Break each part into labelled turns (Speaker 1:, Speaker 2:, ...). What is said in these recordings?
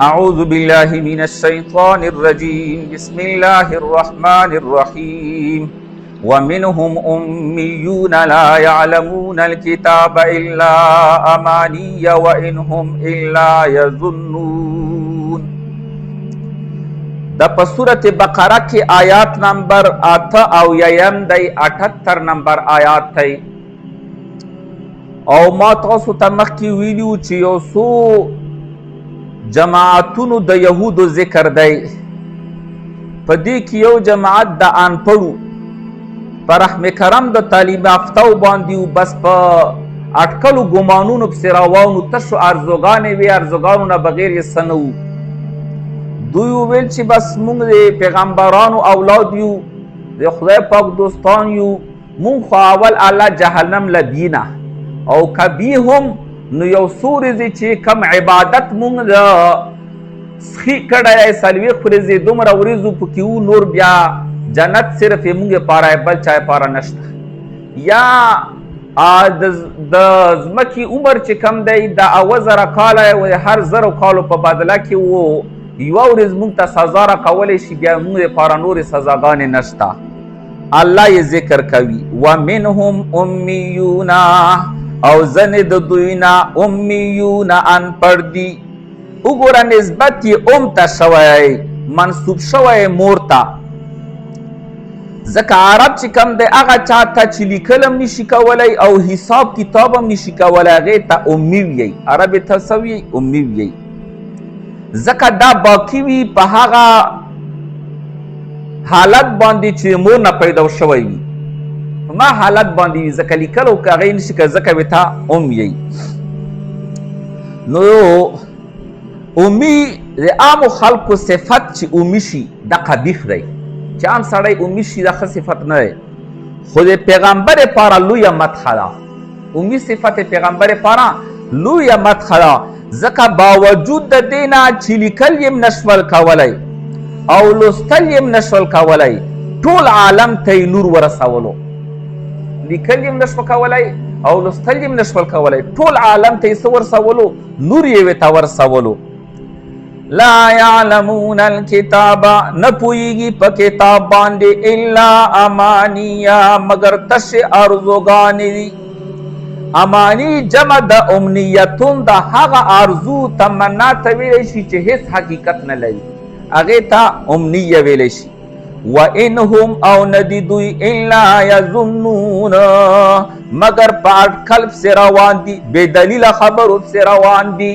Speaker 1: أعوذ بالله من الشيطان الرجيم بسم الله الرحمن الرحيم ومنهم أميون لا يعلمون الكتاب إلا أماني وإن هم إلا يظنون. دا په سورة بقره کې آیات نمبر 8 او یم دی 78 نمبر آیات دی. او ما تاسو ته مخکې ویلو چې یو څو جماعتونو د یهودو ذکر دی. په دې کې یو جماعت د انپړو په رحم کرم د تعلیم یافتو باندې و، بس په اټکلو ګمانونو پسې راوانو، تشو ارزوګانې وې، ارزوګانو نه بغیر یې څه نه وو. دوی وویل چې بس موږ د پیغمبرانو اولاد یو، د خدای پاک دوستان یو، موږ خو اول الله جهنم لبینه او کبی هم نو یو څو ورځې چې کم عبادت مونږ د سخي کړی څلوېښت ورځې دومره ورځو پکې وو، نور بیا جنت صرف یې مونږ پاره بل چا پاره نشته. یا د ځمکې عمر چې کم دی د اوه کاله و، هر 1000 کالو په بدله کې وو، یوه ورځ مونږ ته سزا راکولی شي، بیا مونږ دپاره نورې سزاګانې نشته. الله یې ذکر کوي ومنهم امیون، او ځنې د دوی نه امیون انپړ دي. وګوره نسبت یې ته شوی، منصوب شوی مور ته، ځکه عرب چې کم دی هغه چا ته چې لیکل هم نشي کولی او حساب کتاب هم نشي کولی هغې ته امي ویي، عرب یې ته څه ویي؟ امي ویي. ځکه دا باقي وي په هغه حالت باندې چې مور نه پیدا شوی وي، ما حالت باندې وي، ځکه لیکل او که هغې نشي که ځکه وې ته ام یی. نو امي د عامو خلکو صفت چې امي شي دا قبیح دی، چې عام سړی امي شي دا ښه صفت نه دی، خو د پیغمبر پاره لویه مدحه ده. امي صفت پیغمبر پاره لویه مدحه ده، ځکه باوجود د دې نه چې لیکل یې نشول کولی او لوستل یې نشول کولی، ټول عالم ته یې نور ورسولو. لیکل یې نشو کولی او لوستل یې نشول کولی، ټول عالم ته یې څه ورسولو؟ نور یې ورته ورسولو. لا یعلمون الکتاب، نه پوهېږي په کتاب باندې الا امانیه، مګر تشې ارزوګانې دي. امانی جمع د امنیتون، د هغه ارزو تمنا ته ویلی شي چې هیڅ حقیقت نه لري، هغې ته امنیه ویلی شي. وَإِنْهُمْ او ندی دوی الا یظنون، مگر په اټکل پسې روان دي، بې دلیله خبرو پسې روان دي.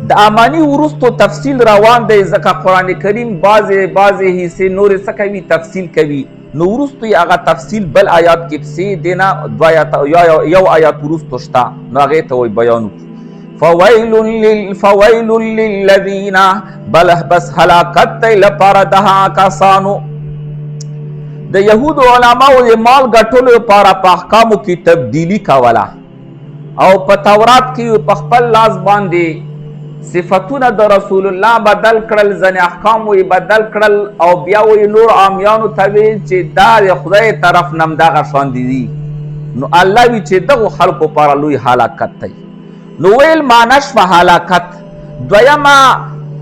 Speaker 1: د امانی وروستو تفصیل روان دی، ځکه قرآن کریم بعضې حصې نورې څه کوي؟ تفصیل کوي. نو وروستو یې هغه تفصیل بل آیات کې پسې دی نه یو آیات وروستو شته، نو هغې ته وایي بیان وکړو. فویل للذین، بس هلاکت دی لپاره د هغه کسانو. د یهودو علماو د مال ګټلو لپاره په احکامو کې تبدیلي کوله او په تورات کې په خپل لاس باندې صفتونه د رسول الله بدل کړل، ځینې احکام یې بدل کړل او بیا یې نور عامیانو ته ویل چې دا د خدای طرف نه همدغه شاندې دي. نو الله وی چې دغو خلکو لپاره لوی هلاکت دی. نو ویل معنا شوه هلاکت. دویمه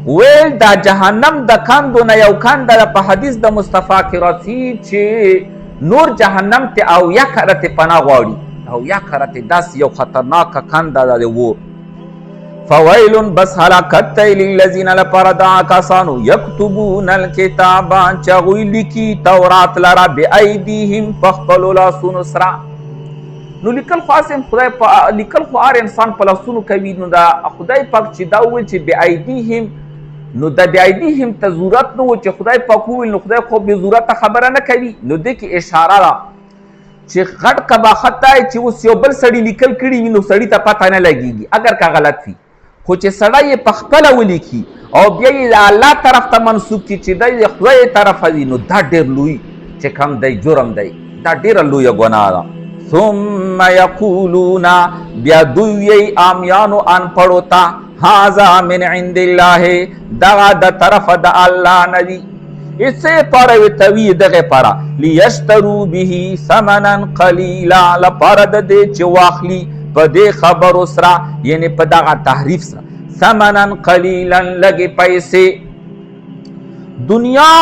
Speaker 1: ویل دا جهنم د کندو نه یو کنده ده، په حدیث د مصطفی کې راځي چې نور جهنم ته اویا کرته پناه غواړي، اویا کرته داسې یو خطرناکه کنده ده د اور. فویل بس هلاکت دی للذین لپاره د هغه کسانو یکتبون الکتاب چې هغوی لیکي تورات لره بایدیهم په خپلو لاسونو سره. نو لیکل خو خدای لیکل خو هر انسان په لاسونو کوي. نو دا خدای پاک چې دا وویل چې بایدیهم، نو د بایدیهم ته ضرورت نه و چې خدای پاک وویل، نو خدای خو بې ضرورته خبره نه کوي. نو دې کې اشاره ده چې غټ قباحت دا چې اوس یو بل سړي لیکل کړي وي نو سړي ته پته نه لګېږي اگر که غلط وي، خو چې سړی یې په خپله ولیکي او بیا یې د الله طرف ته منسوب کړي چې دی د خدای طرفه دي، نو دا ډېر لوی چې کم دی جرم دی، دا ډېره لویه ګناه ده. ثم یقولون، بیا دوی ویي عامیانو انپړو ته هذا من عند الله، دغه د طرفه د الله نه دي. څه پاره ورته وي؟ دغې پاره لیشترو به ثمنا قلیلا، لپاره د دې چې واخلي په دې خبرو سره، یعنې په دغه تحریف سره ثمنا قلیلا لگی پیسے. دنیا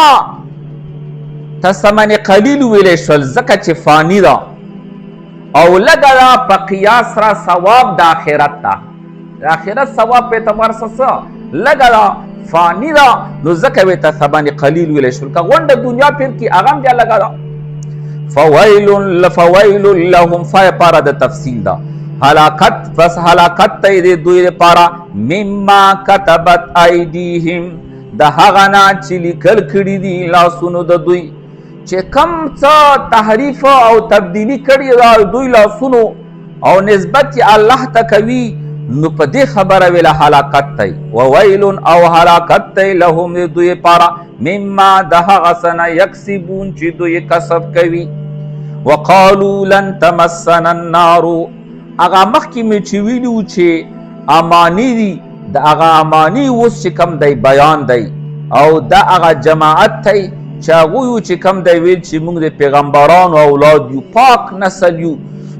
Speaker 1: ته ثمن قلیل ویلی شول ځکه چې فانی ده او لږه ده په قیاس را ثواب د آخرت ده. د آخرت ثواب په اعتبار څه لږه ده فانی ده نو ځکه یې ته ثمن قلیل ویلی شول. که غونډه دنیا پیر کي هغه هم بیا لږه ده. فویل لهم فای پاره د تفصیل ده. هلاکت پس هلاکت ته د دوی لپاره مما کتبت ایدیهم د هغه نه چې لیکل کړي دي لاسونو د دوی چې کم څه تحریف او تبدیلی کړي دا دوی لاسونو او نسبت یې الله ته کوي نو په دې خبره ویله هلاکت دی. وویل او هلاکت دی لهم د دوی لپاره مما د هغه څه نه یکسبون چې دوی کسب کوي. وقالو لن تمسنا النار هغه مخکې مې چې ویلي وو چې امانی دي د هغه امانی اوس چې کم دی بیان دی او دا هغه جماعت دی چې هغوی چې کم دی ویل چې موږ د پیغمبرانو اولاد یو پاک نسل یو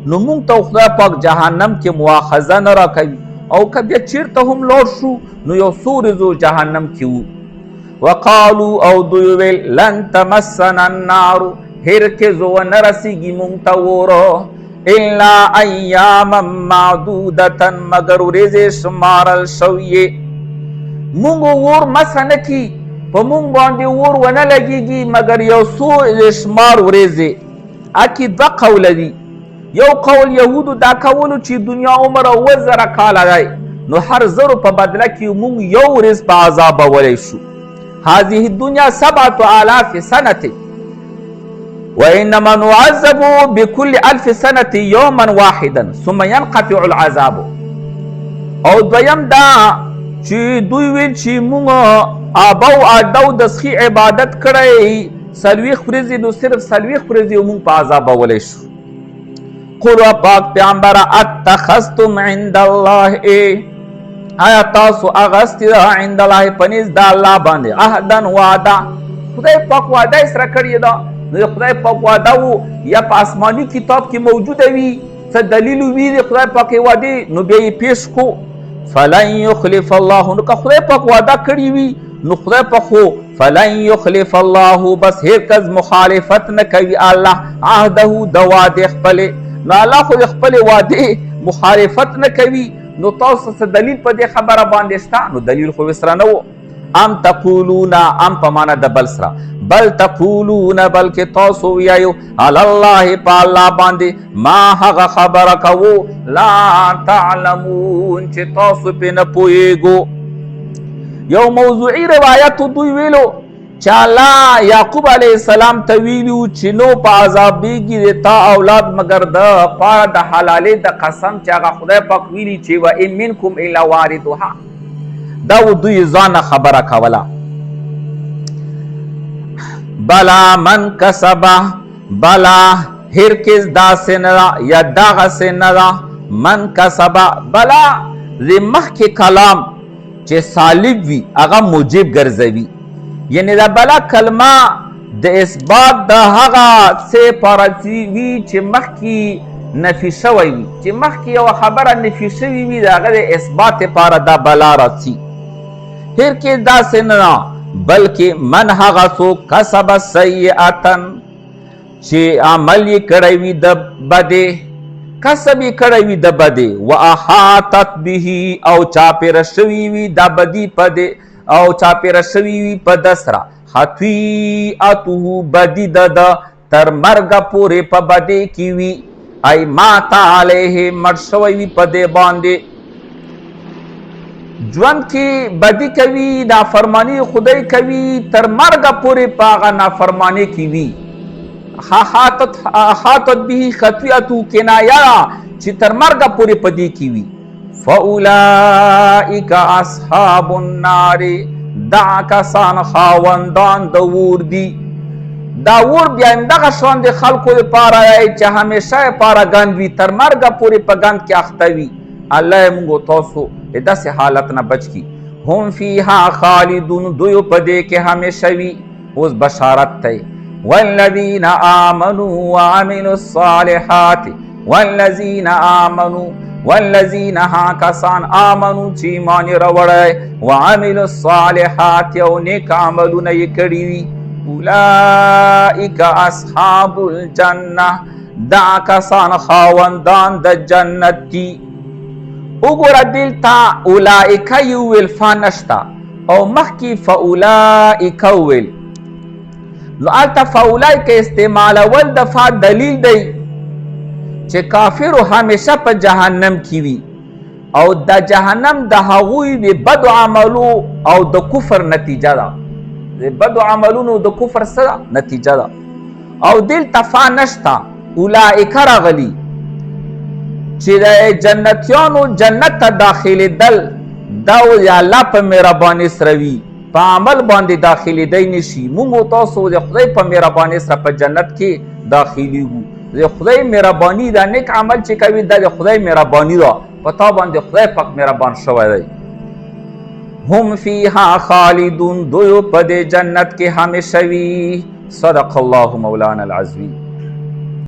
Speaker 1: نو موږ ته خدای پاک جهنم کې مواخذه نه راکوي او که بیا چیرته هم لاړ شو نو یو څو ورځو جهنم کې وو. وقالو او دوی ویل لن تمسنا النار هرگز ونه رسیږي موږ ته وره الا ایاما معدودتا مگر ورځې شمارل شویې. موږ ور مسه نه کي په موږ باندې ور ونه لګېږي مگر یو څو شمار ورځې. اکي دوه قوله دي. یو قول یهودو دا کولو چې دنیا عمر 2000 کاله دی نو هر زرو په بدله کې موږ یو ورځ په عذابولی شو. هذه الدنیا 7000 سنة وإنما نعذب بكل 1000 سنة يوما واحدا ثم ينقطع العذاب. او دویم دا چې دوی ویل چې موږ آبا او اډو د سخي عبادت کړی 40 ورځې نو صرف 40 ورځې موږ په عذابولی شو. قل پاک پیغمبر اتخذتم عند الله آیا تاسو اغستی دا عند الله پنیز دا الله باندې عهدا وعده خدای پاک وعده سره کړی دا نو خدای پاک وعده وو یا په آسماني کتاب کې موجوده وي څه دلیل وي د خدای پاک وعده نو بیا یې پیش کو. فلن یخلف الله نو که خدای پاک وعده کړی وي نو خدای پاک خو فلن یخلف الله بس هرگز مخالفت نه کوي الله عهده د وعده خپل نو الله خو خپل وعده مخالفت نه کوي. نو تاسو څه دلیل په دې خبره باندې شته نو دلیل خو وسره نه وو. ام تقولون ام په معنا د بل سره بل تقولون بلکې تاسو ویایو علی الله په الله باندې ما هغه خبره کوو لا تعلمون چې تاسو په نه پوهیږو. یو موضوعي روایت دوی ویلو چې الله یعقوب علیه السلام ته ویلو چې نو په عذابېږي د تا اولاد مگر د پاره د حلالې د قسم چې هغه خدای پاک ویلي چې و ان منکم الا واردها دا و دوی ځان خبره کوله. بلا من کسبه بلا هرگز داسې نه ده یا دغسې نه ده من کسبه بلا د مخکې کلام چې سالب وي هغه موجب ګرځوي یعنی دا بلا کلمه د اثبات د هغه څه پارځي وي چې مخکې نفي شوی وي چې مخکې یوه خبره نفي شوي وي د هغه د اثبات لپاره دا بلا راځي. هرگز داسې نه بلکې من هغه څوک کسب سیئتا چې عمل یې کړی وي د بدې کسب یې کړی وي د بدې و احاطت به او چاپېره شوي وي دا بدي پدې او چاپېره شوي وي په ده سره خطیئته بدي د تر مرګه پورې په بدې کې وي ای مات علیه مړ شوی وي په دې باندې ژوند کې بدي کوي نافرماني خدای کوي تر مرګه پورې په هغه نافرماني کې وي. احاطت به خطیئته کنایه چې تر مرګه پورې په دې کې وي. فاولئک اصحاب النار دا کسان خاوندان د اور دي. دا اور بیا همدغه شان د خلکو لپاره چې همیشه یې پاره ګند وي تر مرګه پورې په ګند کې اخته وي. الله یې موږ تاسو د داسې حالت نه بچ کړي. هم فیها خالدون دوی په دې کې همیشه وي. اوس بشارت دی والذین آمنوا وعملوا الصالحات والذین آمنوا والذین ها کسان آمنو چې ایمان یې راوړی وعملوا الصالحات او نیک عملونه یې کړي وي اولئک اصحاب الجنه دا کسان خاوندان د جنت دي. وګوره دلته اولئک یې وویل فا نشته او مخکې فاولئک وویل نو هلته فاولئک استعمالول د فا دلیل دی چې کافرو همیشه په جهنم کې وي او د جهنم د هغوی د بدو عملو او د کفر نتیجه ده. د بدو عملونو د کفر سره نتیجه ده او دلته فا نشته اولئک راغلي چې د جنتیانو جنت ته داخلېدل دا یا الله په مهربانۍ سره وي په عمل باندې داخلېدی نشي. موږ تاسو د خدای په مهربانۍ سره په جنت کې داخلېږو. د خدای مهرباني دا نیک عمل چې کوي دا د خدای مهرباني ده په تا باندې خدای پاک مهربان شوی دی. هم فیها خالدون دوی په دې جنت کې همیشه وي. صدق الله مولانا العظیم.